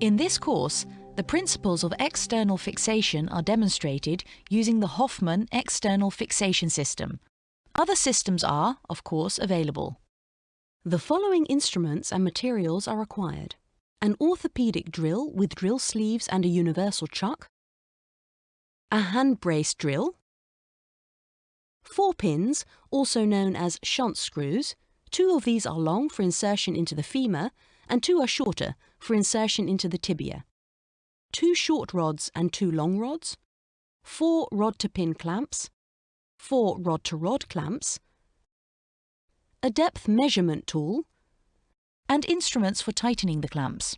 In this course, the principles of external fixation are demonstrated using the Hoffmann external fixation system. Other systems are, of course, available. The following instruments and materials are required: an orthopedic drill with drill sleeves and a universal chuck, a hand brace drill, 4 pins, also known as shunt screws. 2 of these are long for insertion into the femur and 2 are shorter for insertion into the tibia, 2 short rods and 2 long rods, 4 rod-to-pin clamps, 4 rod-to-rod clamps, a depth measurement tool, and instruments for tightening the clamps.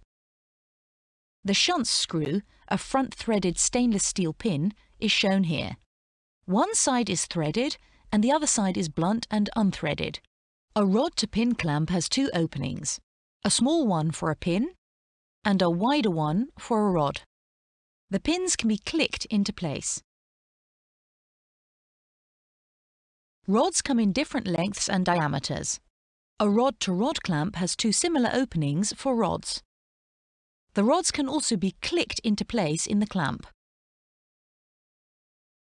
The shunt screw, a front-threaded stainless steel pin, is shown here. One side is threaded and the other side is blunt and unthreaded. A rod-to-pin clamp has 2 openings, a small one for a pin and a wider one for a rod. The pins can be clicked into place. Rods come in different lengths and diameters. A rod-to-rod clamp has 2 similar openings for rods. The rods can also be clicked into place in the clamp.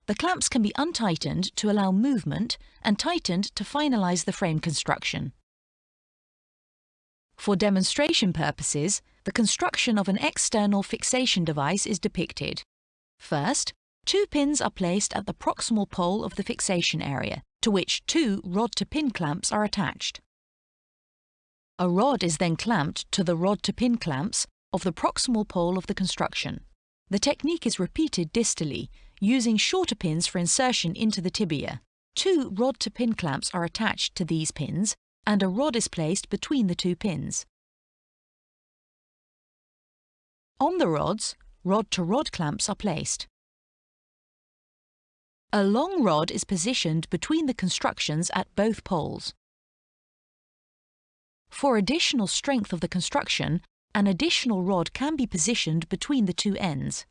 The clamps can be untightened to allow movement and tightened to finalize the frame construction. For demonstration purposes, the construction of an external fixation device is depicted. First, 2 pins are placed at the proximal pole of the fixation area, to which 2 rod-to-pin clamps are attached. A rod is then clamped to the rod-to-pin clamps of the proximal pole of the construction. The technique is repeated distally, using shorter pins for insertion into the tibia. 2 rod-to-pin clamps are attached to these pins, and a rod is placed between the 2 pins. On the rods, rod-to-rod clamps are placed. A long rod is positioned between the constructions at both poles. For additional strength of the construction, an additional rod can be positioned between the 2 ends.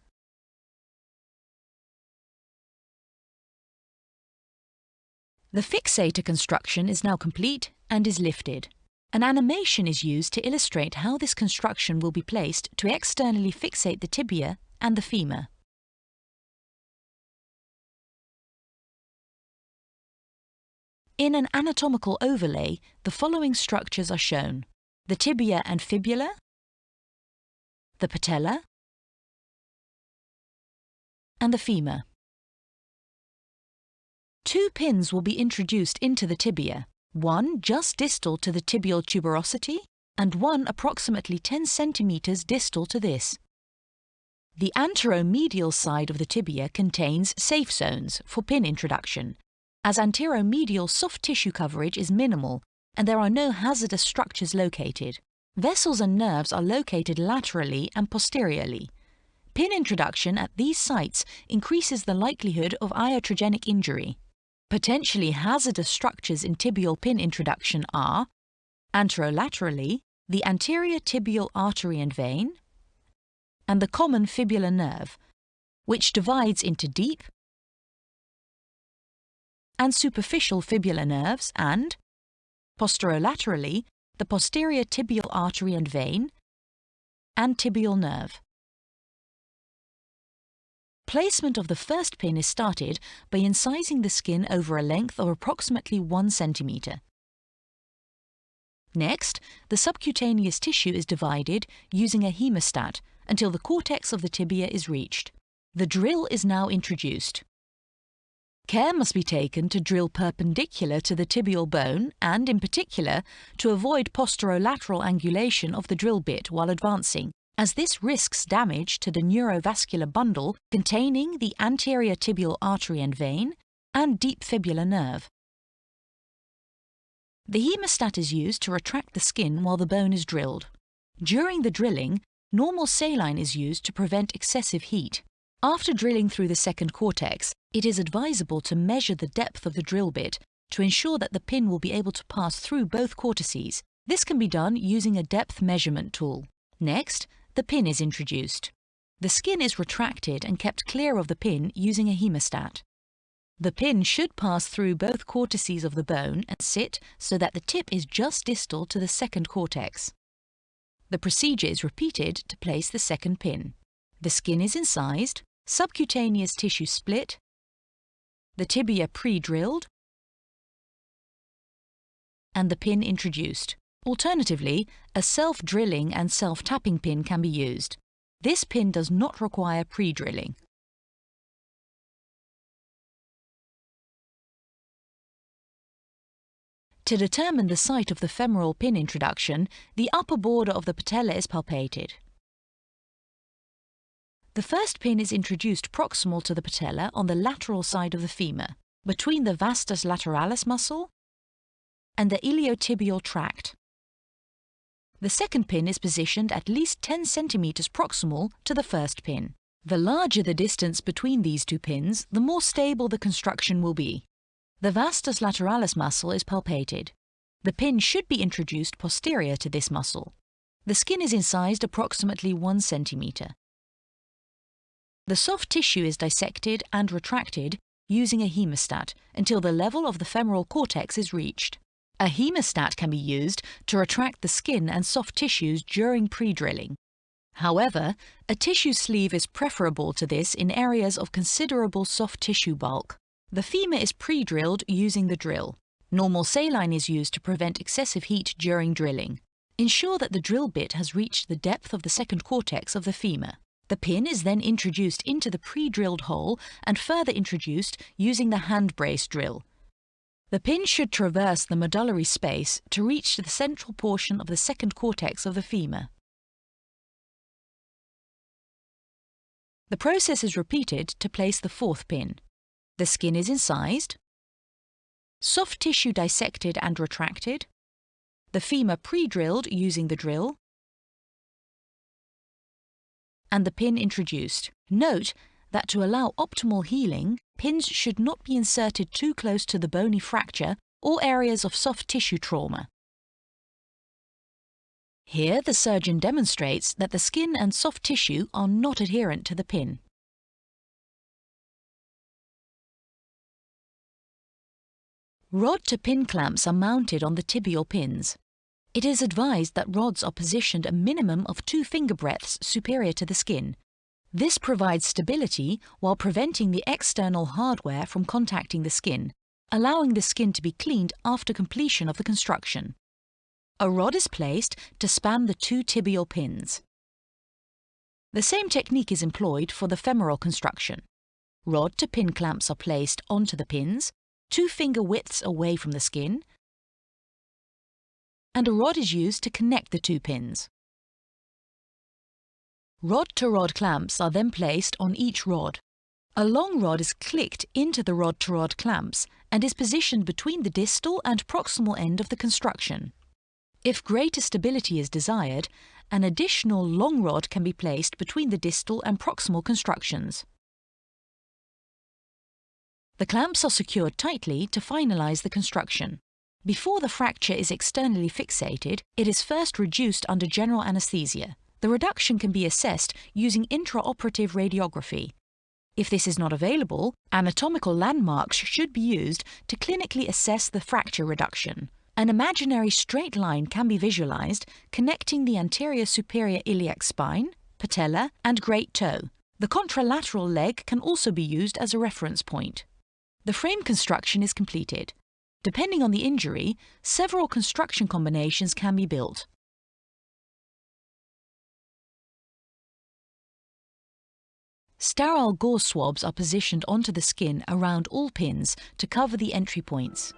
The fixator construction is now complete and is lifted. An animation is used to illustrate how this construction will be placed to externally fixate the tibia and the femur. In an anatomical overlay, the following structures are shown: the tibia and fibula, the patella, and the femur. 2 pins will be introduced into the tibia, one just distal to the tibial tuberosity and one approximately 10 centimeters distal to this. The anteromedial side of the tibia contains safe zones for pin introduction, as anteromedial soft tissue coverage is minimal and there are no hazardous structures located. Vessels and nerves are located laterally and posteriorly. Pin introduction at these sites increases the likelihood of iatrogenic injury. Potentially hazardous structures in tibial pin introduction are anterolaterally, the anterior tibial artery and vein, and the common fibular nerve, which divides into deep and superficial fibular nerves, and posterolaterally, the posterior tibial artery and vein, and tibial nerve. Placement of the first pin is started by incising the skin over a length of approximately 1 centimeter. Next, the subcutaneous tissue is divided using a hemostat until the cortex of the tibia is reached. The drill is now introduced. Care must be taken to drill perpendicular to the tibial bone and, in particular, to avoid posterolateral angulation of the drill bit while advancing, as this risks damage to the neurovascular bundle containing the anterior tibial artery and vein and deep fibular nerve. The hemostat is used to retract the skin while the bone is drilled. During the drilling, normal saline is used to prevent excessive heat. After drilling through the second cortex, it is advisable to measure the depth of the drill bit to ensure that the pin will be able to pass through both cortices. This can be done using a depth measurement tool. Next, the pin is introduced. The skin is retracted and kept clear of the pin using a hemostat. The pin should pass through both cortices of the bone and sit so that the tip is just distal to the second cortex. The procedure is repeated to place the second pin. The skin is incised, subcutaneous tissue split, the tibia pre-drilled, and the pin introduced. Alternatively, a self-drilling and self-tapping pin can be used. This pin does not require pre-drilling. To determine the site of the femoral pin introduction, the upper border of the patella is palpated. The first pin is introduced proximal to the patella on the lateral side of the femur, between the vastus lateralis muscle and the iliotibial tract. The second pin is positioned at least 10 cm proximal to the first pin. The larger the distance between these two pins, the more stable the construction will be. The vastus lateralis muscle is palpated. The pin should be introduced posterior to this muscle. The skin is incised approximately 1 cm. The soft tissue is dissected and retracted using a hemostat until the level of the femoral cortex is reached. A hemostat can be used to retract the skin and soft tissues during pre-drilling. However, a tissue sleeve is preferable to this in areas of considerable soft tissue bulk. The femur is pre-drilled using the drill. Normal saline is used to prevent excessive heat during drilling. Ensure that the drill bit has reached the depth of the second cortex of the femur. The pin is then introduced into the pre-drilled hole and further introduced using the hand brace drill. The pin should traverse the medullary space to reach the central portion of the second cortex of the femur. The process is repeated to place the fourth pin. The skin is incised, soft tissue dissected and retracted, the femur pre-drilled using the drill, and the pin introduced. Note that to allow optimal healing, pins should not be inserted too close to the bony fracture or areas of soft tissue trauma. Here, the surgeon demonstrates that the skin and soft tissue are not adherent to the pin. Rod-to-pin clamps are mounted on the tibial pins. It is advised that rods are positioned a minimum of 2 finger breadths superior to the skin. This provides stability while preventing the external hardware from contacting the skin, allowing the skin to be cleaned after completion of the construction. A rod is placed to span the 2 tibial pins. The same technique is employed for the femoral construction. Rod-to-pin clamps are placed onto the pins, 2 finger widths away from the skin, and a rod is used to connect the 2 pins. Rod-to-rod clamps are then placed on each rod. A long rod is clicked into the rod-to-rod clamps and is positioned between the distal and proximal end of the construction. If greater stability is desired, an additional long rod can be placed between the distal and proximal constructions. The clamps are secured tightly to finalize the construction. Before the fracture is externally fixated, it is first reduced under general anesthesia. The reduction can be assessed using intraoperative radiography. If this is not available, anatomical landmarks should be used to clinically assess the fracture reduction. An imaginary straight line can be visualized connecting the anterior superior iliac spine, patella, and great toe. The contralateral leg can also be used as a reference point. The frame construction is completed. Depending on the injury, several construction combinations can be built. Sterile gauze swabs are positioned onto the skin around all pins to cover the entry points.